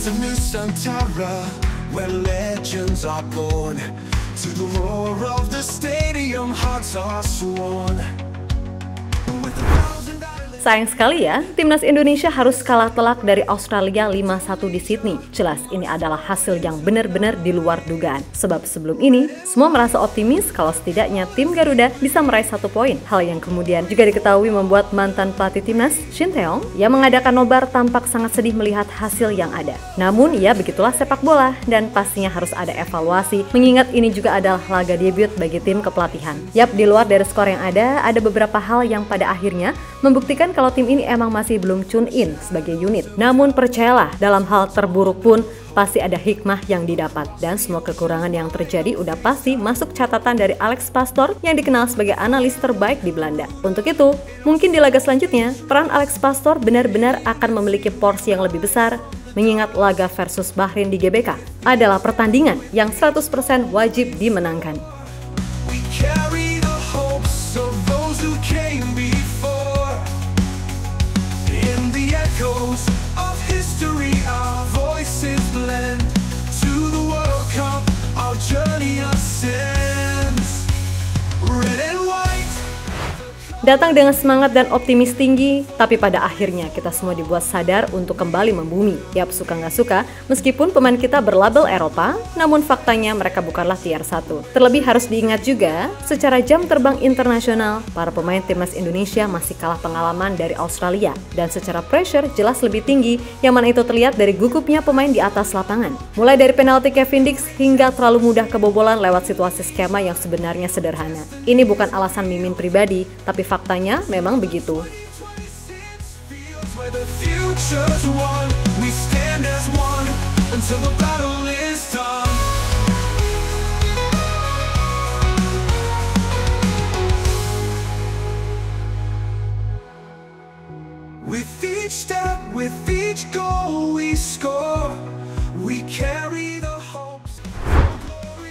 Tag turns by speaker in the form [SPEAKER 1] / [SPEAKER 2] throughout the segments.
[SPEAKER 1] to Nusantara, where legends are born. To the roar of the stadium, hearts are sworn. With a thousand islands.
[SPEAKER 2] Sayang sekali ya, timnas Indonesia harus kalah telak dari Australia 5-1 di Sydney. Jelas ini adalah hasil yang benar-benar di luar dugaan. Sebab sebelum ini, semua merasa optimis kalau setidaknya tim Garuda bisa meraih 1 poin. Hal yang kemudian juga diketahui membuat mantan pelatih timnas, Shin Tae-yong, yang mengadakan nobar tampak sangat sedih melihat hasil yang ada. Namun ya begitulah sepak bola dan pastinya harus ada evaluasi, mengingat ini juga adalah laga debut bagi tim kepelatihan. Yap, di luar dari skor yang ada beberapa hal yang pada akhirnya membuktikan kalau tim ini emang masih belum tune in sebagai unit. Namun percayalah, dalam hal terburuk pun pasti ada hikmah yang didapat, dan semua kekurangan yang terjadi udah pasti masuk catatan dari Alex Pastoor yang dikenal sebagai analis terbaik di Belanda. Untuk itu, mungkin di laga selanjutnya, peran Alex Pastoor benar-benar akan memiliki porsi yang lebih besar, mengingat laga versus Bahrain di GBK adalah pertandingan yang 100% wajib dimenangkan.
[SPEAKER 1] We carry the hopes of those who came before. In the echoes of history, our voices blend. To the World Cup, our journey ascends. Red and white.
[SPEAKER 2] Datang dengan semangat dan optimis tinggi, tapi pada akhirnya kita semua dibuat sadar untuk kembali membumi. Yap, suka nggak suka, meskipun pemain kita berlabel Eropa, namun faktanya mereka bukanlah tier 1. Terlebih harus diingat juga, secara jam terbang internasional, para pemain timnas Indonesia masih kalah pengalaman dari Australia. Dan secara pressure jelas lebih tinggi, yang mana itu terlihat dari gugupnya pemain di atas lapangan. Mulai dari penalti Kevin Dix hingga terlalu mudah kebobolan lewat situasi skema yang sebenarnya sederhana. Ini bukan alasan Mimin pribadi, tapi faktanya memang begitu.
[SPEAKER 1] Where the future's won, we stand as one until the battle is done. With each step, with each goal we score, we carry the hopes.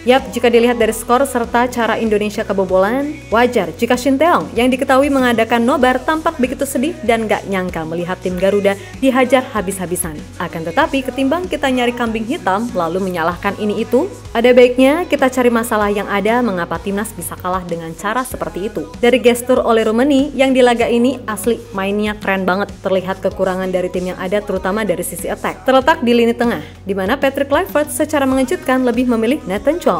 [SPEAKER 2] Yap, jika dilihat dari skor serta cara Indonesia kebobolan, wajar jika Shin Tae-yong yang diketahui mengadakan nobar tampak begitu sedih dan gak nyangka melihat tim Garuda dihajar habis-habisan. Akan tetapi ketimbang kita nyari kambing hitam lalu menyalahkan ini itu, ada baiknya kita cari masalah yang ada mengapa timnas bisa kalah dengan cara seperti itu. Dari gestur Ole Rummenigge yang di laga ini asli mainnya keren banget, terlihat kekurangan dari tim yang ada terutama dari sisi attack. Terletak di lini tengah, di mana Patrick Kluivert secara mengejutkan lebih memilih Nathan Chuaon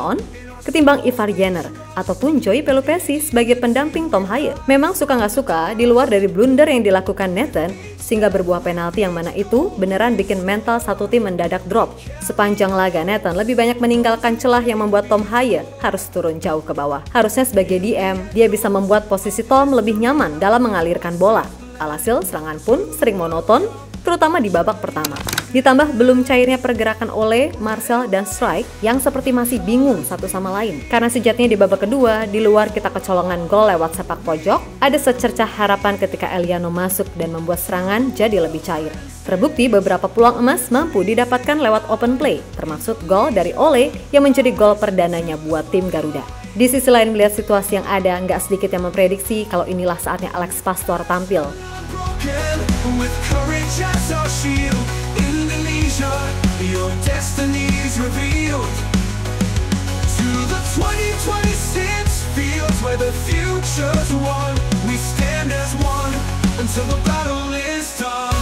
[SPEAKER 2] ketimbang Ivar Jenner ataupun Joey Pelupessy sebagai pendamping Tom Haaye. Memang suka nggak suka, di luar dari blunder yang dilakukan Nathan sehingga berbuah penalti yang mana itu beneran bikin mental satu tim mendadak drop. Sepanjang laga Nathan lebih banyak meninggalkan celah yang membuat Tom Haaye harus turun jauh ke bawah. Harusnya sebagai DM, dia bisa membuat posisi Tom lebih nyaman dalam mengalirkan bola. Alhasil serangan pun sering monoton, terutama di babak pertama. Ditambah belum cairnya pergerakan Ole, Marcel, dan Strike yang seperti masih bingung satu sama lain. Karena sejatinya di babak kedua, di luar kita kecolongan gol lewat sepak pojok, ada secercah harapan ketika Eliano masuk dan membuat serangan jadi lebih cair. Terbukti beberapa peluang emas mampu didapatkan lewat open play, termasuk gol dari Ole yang menjadi gol perdananya buat tim Garuda. Di sisi lain melihat situasi yang ada, nggak sedikit yang memprediksi kalau inilah saatnya Alex Pastoor tampil.
[SPEAKER 1] With courage as our shield, Indonesia, your destiny's revealed. To the 2026 fields where the future's won, we stand as one until the battle is done.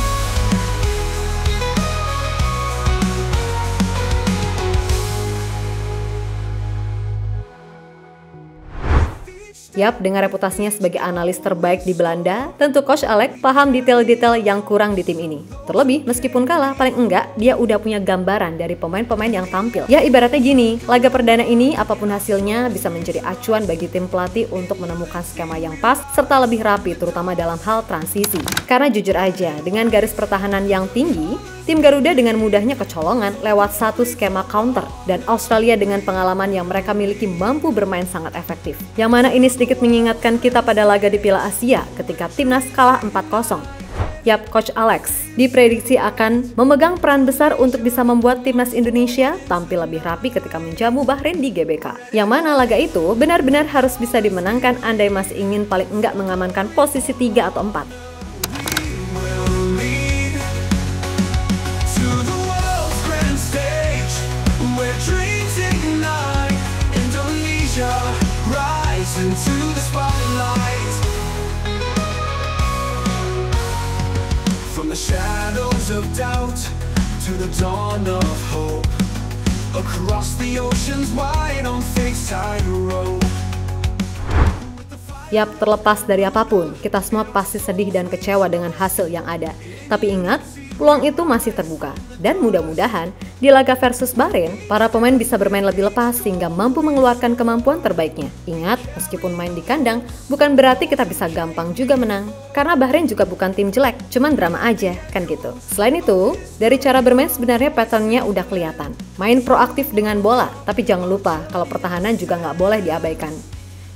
[SPEAKER 2] Yap, dengan reputasinya sebagai analis terbaik di Belanda, tentu Coach Alex paham detail-detail yang kurang di tim ini. Terlebih, meskipun kalah, paling enggak dia udah punya gambaran dari pemain-pemain yang tampil. Ya, ibaratnya gini, laga perdana ini apapun hasilnya bisa menjadi acuan bagi tim pelatih untuk menemukan skema yang pas serta lebih rapi, terutama dalam hal transisi. Karena jujur aja, dengan garis pertahanan yang tinggi, tim Garuda dengan mudahnya kecolongan lewat satu skema counter, dan Australia dengan pengalaman yang mereka miliki mampu bermain sangat efektif. Yang mana ini sedikit mengingatkan kita pada laga di Piala Asia ketika timnas kalah 4-0. Yap, Coach Alex diprediksi akan memegang peran besar untuk bisa membuat timnas Indonesia tampil lebih rapi ketika menjamu Bahrain di GBK. Yang mana laga itu benar-benar harus bisa dimenangkan andai masih ingin paling enggak mengamankan posisi 3 atau 4.
[SPEAKER 1] shadows of doubt to the dawn of hope. Across the oceans wide on faith's tightrope.
[SPEAKER 2] Yap, terlepas dari apapun, kita semua pasti sedih dan kecewa dengan hasil yang ada. Tapi ingat, peluang itu masih terbuka. Dan mudah-mudahan, di laga versus Bahrain, para pemain bisa bermain lebih lepas sehingga mampu mengeluarkan kemampuan terbaiknya. Ingat, meskipun main di kandang, bukan berarti kita bisa gampang juga menang. Karena Bahrain juga bukan tim jelek, cuman drama aja, kan gitu. Selain itu, dari cara bermain sebenarnya patternnya udah kelihatan. Main proaktif dengan bola, tapi jangan lupa kalau pertahanan juga nggak boleh diabaikan.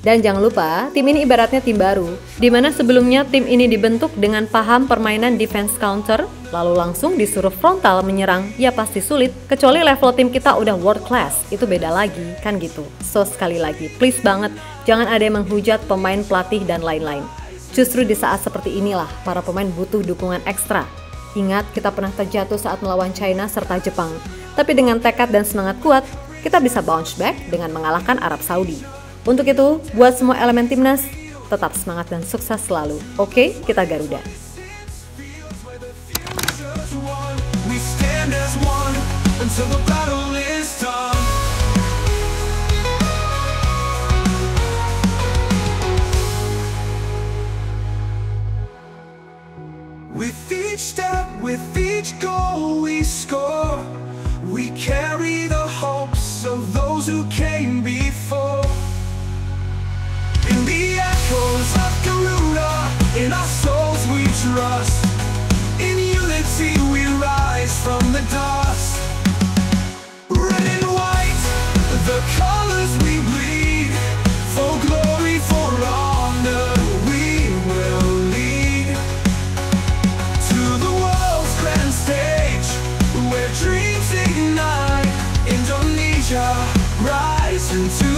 [SPEAKER 2] Dan jangan lupa, tim ini ibaratnya tim baru, di mana sebelumnya tim ini dibentuk dengan paham permainan defense counter, lalu langsung disuruh frontal menyerang, ya pasti sulit, kecuali level tim kita udah world class, itu beda lagi, kan gitu. So sekali lagi, please banget, jangan ada yang menghujat pemain, pelatih, dan lain-lain. Justru di saat seperti inilah, para pemain butuh dukungan ekstra. Ingat, kita pernah terjatuh saat melawan China serta Jepang, tapi dengan tekad dan semangat kuat, kita bisa bounce back dengan mengalahkan Arab Saudi. Untuk itu, buat semua elemen timnas, tetap semangat dan sukses selalu. Oke, kita Garuda.
[SPEAKER 1] We stand as one until the battle is done. With each step, with each goal we score, we carry the hopes of those who came before. In the echoes of Garuda, in our souls we trust. In unity we rise from the dust. Red and white, the colors we bleed. For glory, for honor, we will lead. To the world's grand stage, where dreams ignite. Indonesia, rise into